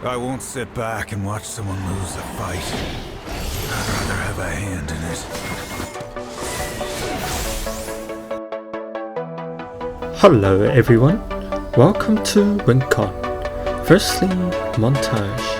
I won't sit back and watch someone lose a fight. I'd rather have a hand in it. Hello everyone, welcome to WinCon. Firstly, Montage.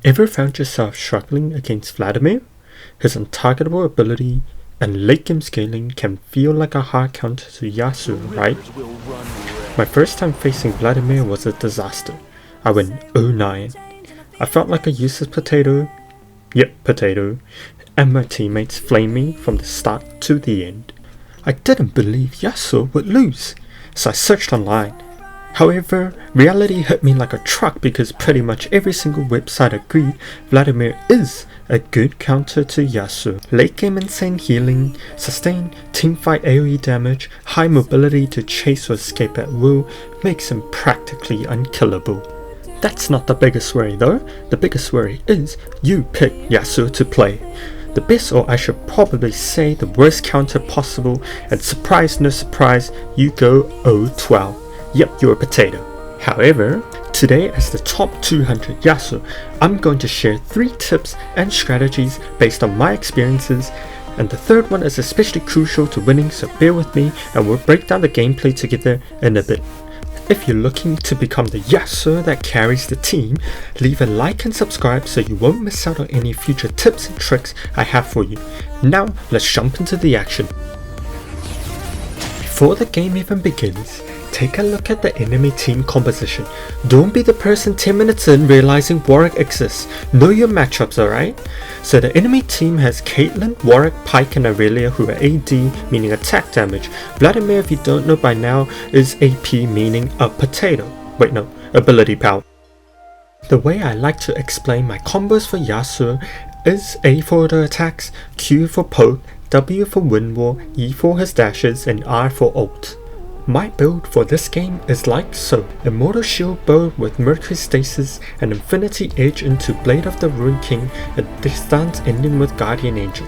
Ever found yourself struggling against Vladimir? His untargetable ability and late game scaling can feel like a hard counter to Yasuo, right? My first time facing Vladimir was a disaster. I went 0-9. I felt like a useless potato. Yep, potato. And my teammates flamed me from the start to the end. I didn't believe Yasuo would lose, so I searched online. However, reality hit me like a truck because pretty much every single website agreed Vladimir is a good counter to Yasuo. Late game insane healing, sustained teamfight AoE damage, high mobility to chase or escape at will makes him practically unkillable. That's not the biggest worry though. The biggest worry is you pick Yasuo to play. The best, or I should probably say the worst counter possible, and surprise no surprise, you go 0-12. Yep, you're a potato. However, today as the top 200 Yasuo, I'm going to share 3 tips and strategies based on my experiences, and the third one is especially crucial to winning, so bear with me and we'll break down the gameplay together in a bit. If you're looking to become the Yasuo that carries the team, leave a like and subscribe so you won't miss out on any future tips and tricks I have for you. Now let's jump into the action. Before the game even begins, take a look at the enemy team composition. Don't be the person 10 minutes in realizing Warwick exists. Know your matchups, alright? So the enemy team has Caitlyn, Warwick, Pyke and Aurelia who are AD, meaning attack damage. Vladimir, if you don't know by now, is AP, meaning a potato. Wait no, ability power. The way I like to explain my combos for Yasuo is A for auto attacks, Q for poke, W for wind wall, E for his dashes and R for ult. My build for this game is like so: Immortal Shield bow with Mercury Stasis and Infinity Edge into Blade of the Rune King, and this stance ending with Guardian Angel.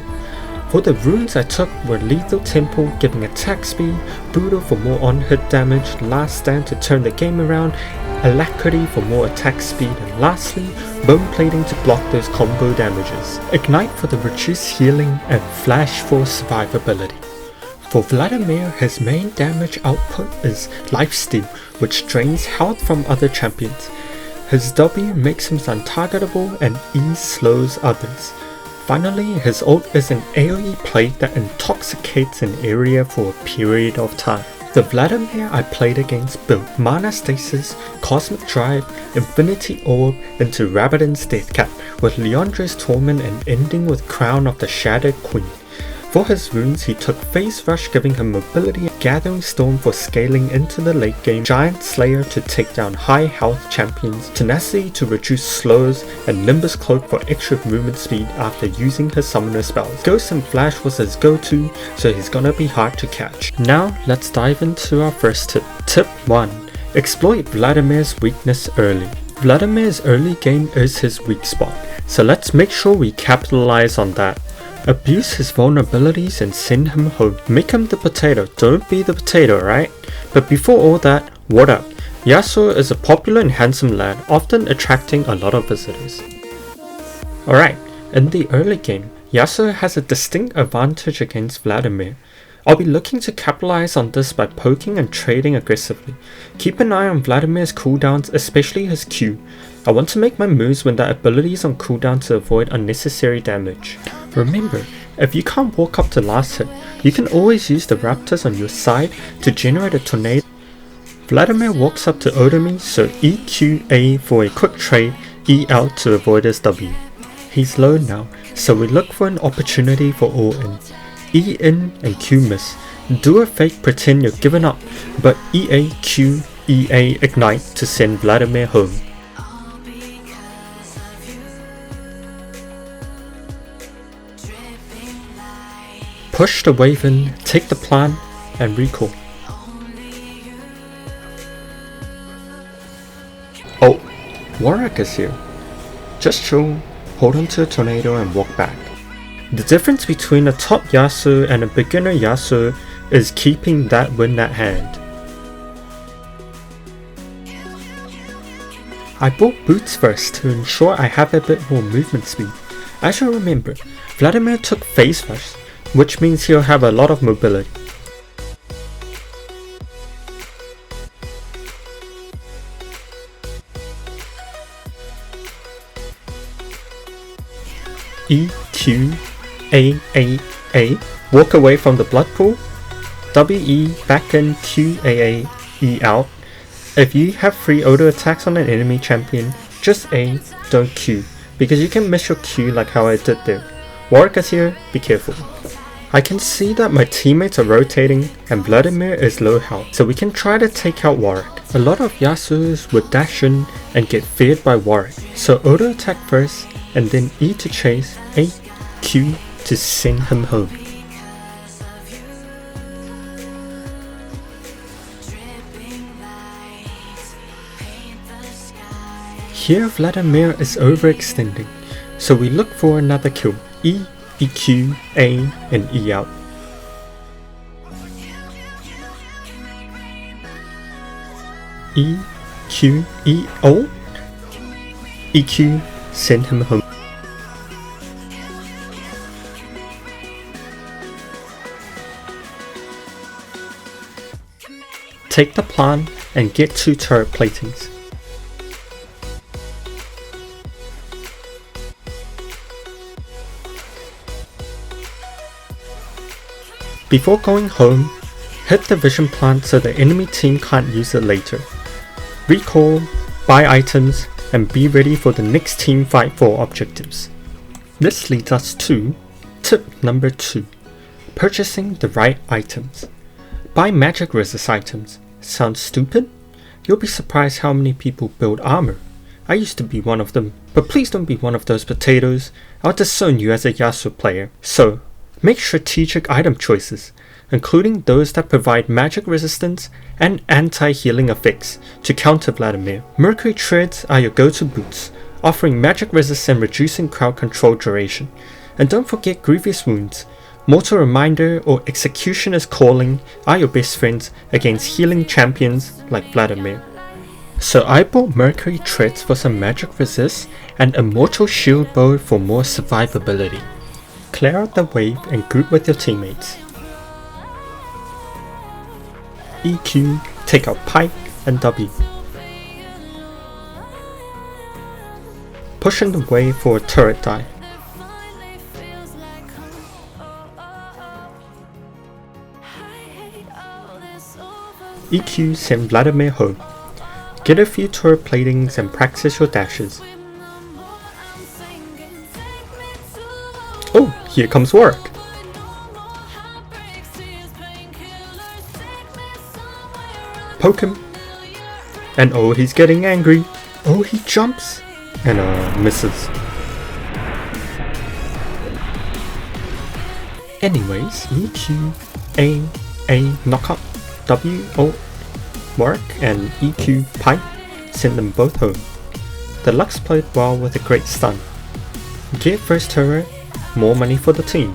For the runes I took were Lethal Temple giving attack speed, Brutal for more on-hit damage, Last Stand to turn the game around, Alacrity for more attack speed, and lastly, Bone Plating to block those combo damages, Ignite for the reduced healing, and Flash for survivability. For Vladimir, his main damage output is Lifesteal, which drains health from other champions. His W makes him untargetable and E slows others. Finally, his ult is an AoE plate that intoxicates an area for a period of time. The Vladimir I played against built Mana Stasis, Cosmic Drive, Infinity Orb into Rabadon's Deathcap, with Leandre's Torment and ending with Crown of the Shattered Queen. For his runes, he took Phase Rush giving him mobility, Gathering Storm for scaling into the late game, Giant Slayer to take down high health champions, Tenacity to reduce slows, and Nimbus Cloak for extra movement speed after using his summoner spells. Ghost and Flash was his go-to, so he's gonna be hard to catch. Now let's dive into our first tip. Tip 1. Exploit Vladimir's weakness early. Vladimir's early game is his weak spot, so let's make sure we capitalize on that. Abuse his vulnerabilities and send him home. Make him the potato, don't be the potato, right? But before all that, what up? Yasuo is a popular and handsome lad, often attracting a lot of visitors. Alright, in the early game, Yasuo has a distinct advantage against Vladimir. I'll be looking to capitalize on this by poking and trading aggressively. Keep an eye on Vladimir's cooldowns, especially his Q. I want to make my moves when that ability is on cooldown to avoid unnecessary damage. Remember, if you can't walk up to last hit, you can always use the raptors on your side to generate a tornado. Vladimir walks up to Odomi, so EQA for a quick trade, E out to avoid his W. He's low now, so we look for an opportunity for all in. E in and Q miss. Do a fake pretend you're giving up, but EA Q EA ignite to send Vladimir home. Push the wave in, take the plan, and recall. Oh, Warwick is here. Just chill, hold on to a tornado and walk back. The difference between a top Yasuo and a beginner Yasuo is keeping that win at hand. I bought boots first to ensure I have a bit more movement speed. As you remember, Vladimir took phase first, which means he'll have a lot of mobility. E, Q, A, walk away from the blood pool. WE, back in, Q, A, E out. If you have free auto attacks on an enemy champion, just A, don't Q, because you can miss your Q like how I did there. Warwick is here, be careful. I can see that my teammates are rotating and Vladimir is low health, so we can try to take out Warwick. A lot of Yasuos would dash in and get feared by Warwick, so auto attack first and then E to chase, A, Q to send him home. Here Vladimir is overextending, so we look for another kill, E, EQ, A and E out. E, Q, E, O, EQ, send him home. Take the plan and get 2 turret platings. Before going home, hit the vision plant so the enemy team can't use it later. Recall, buy items, and be ready for the next team fight for objectives. This leads us to tip number 2, purchasing the right items. Buy magic resist items. Sounds stupid? You'll be surprised how many people build armor. I used to be one of them, but please don't be one of those potatoes. I'll disown you as a Yasuo player. So, make strategic item choices, including those that provide magic resistance and anti-healing effects to counter Vladimir. Mercury treads are your go-to boots, offering magic resist and reducing crowd control duration. And don't forget grievous wounds. Mortal Reminder or Executioner's Calling are your best friends against healing champions like Vladimir. So I bought Mercury treads for some magic resist and Immortal Shield Bow for more survivability. Clear out the wave and group with your teammates. EQ, take out Pike and W. Push in the wave for a turret dive. EQ, send Vladimir home. Get a few turret platings and practice your dashes. Oh, here comes Warwick. Poke him. And oh, he's getting angry. Oh, he jumps. And misses. Anyways, EQ, A, knock up. W, O, Warwick and EQ, Pike, send them both home. the Lux played well with a great stun. Get first turret, more money for the team.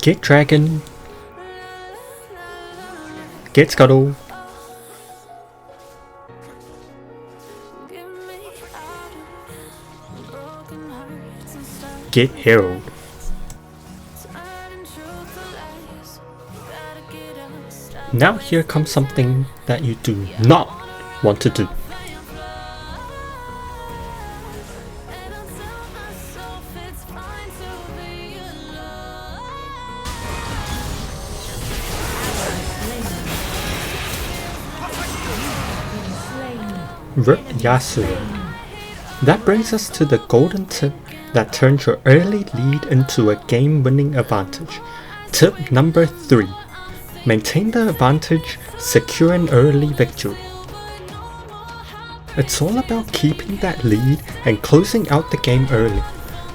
Get dragon. Get scuttle. Get herald. Now here comes something that you do not want to do. Rip Yasuo. That brings us to the golden tip that turns your early lead into a game-winning advantage. Tip number 3. Maintain the advantage, secure an early victory. It's all about keeping that lead and closing out the game early.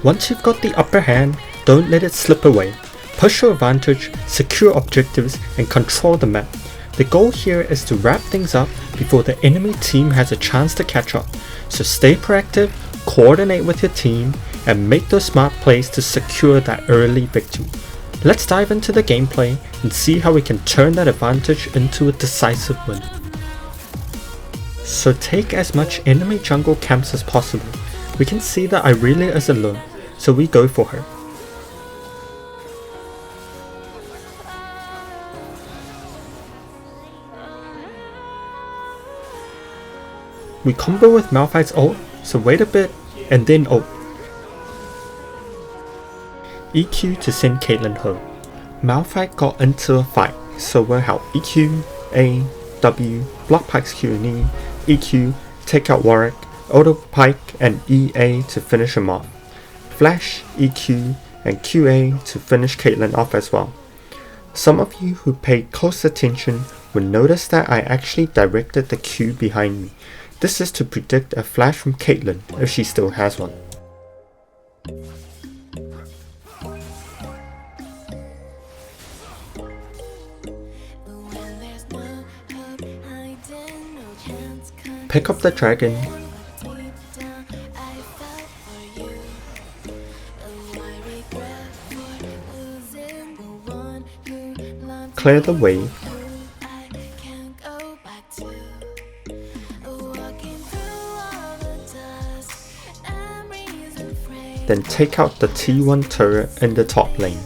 Once you've got the upper hand, don't let it slip away. Push your advantage, secure objectives, and control the map. The goal here is to wrap things up before the enemy team has a chance to catch up. So stay proactive, coordinate with your team, and make those smart plays to secure that early victory. Let's dive into the gameplay and see how we can turn that advantage into a decisive win. So take as much enemy jungle camps as possible. We can see that Irelia is alone, so we go for her. We combo with Malphite's ult, so wait a bit and then ult. EQ to send Caitlyn home. Malphite got into a fight, so we'll help EQ, A, W, block Pike's Q and E, EQ, take out Warwick, auto Pike and EA to finish him off. Flash, EQ and QA to finish Caitlyn off as well. Some of you who paid close attention will notice that I actually directed the Q behind me. This is to predict a flash from Caitlyn if she still has one. Pick up the dragon. Clear the wave. Then take out the T1 turret in the top lane.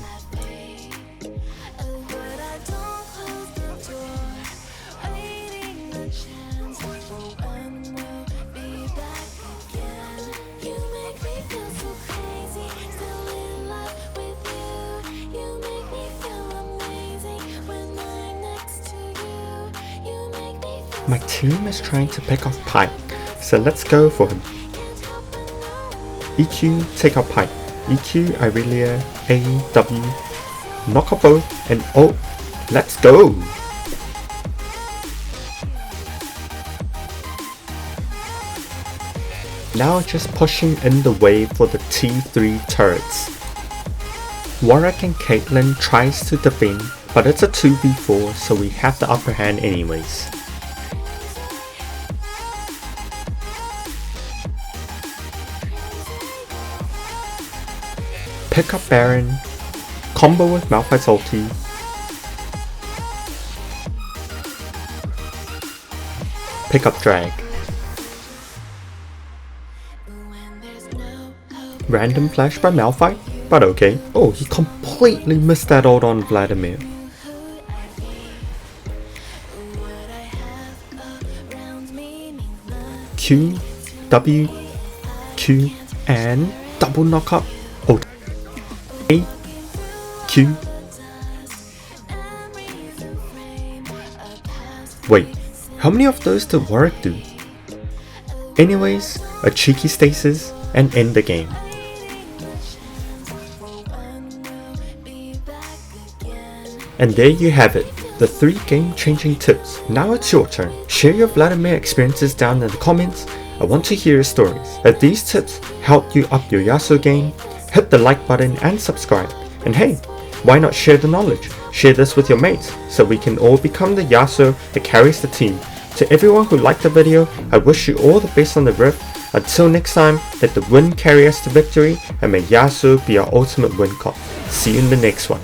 My team is trying to pick off Pike, so let's go for him. EQ, take out Pike. EQ, Irelia, A, W, knock out both, and oh, let's go! Now just pushing in the wave for the T3 turrets. Warwick and Caitlyn tries to defend, but it's a 2v4, so we have the upper hand anyways. Pick up Baron, combo with Malphite's ulti, pick up Drag. Random flash by Malphite, but okay. Oh, he completely missed that ult on Vladimir. Q, W, Q, and double knockup. Ult. A, Q. Wait, how many of those did Warwick do? Anyways, a cheeky stasis and end the game. And there you have it, the 3 game-changing tips. Now it's your turn. Share your Vladimir experiences down in the comments. I want to hear your stories. If these tips helped you up your Yasuo game, hit the like button and subscribe. And hey, Why not share the knowledge? Share this with your mates so we can all become the Yasuo that carries the team. To everyone who liked the video, I wish you all the best on the Rift. Until next time, let the win carry us to victory, and may Yasuo be our ultimate win cop. See you in the next one.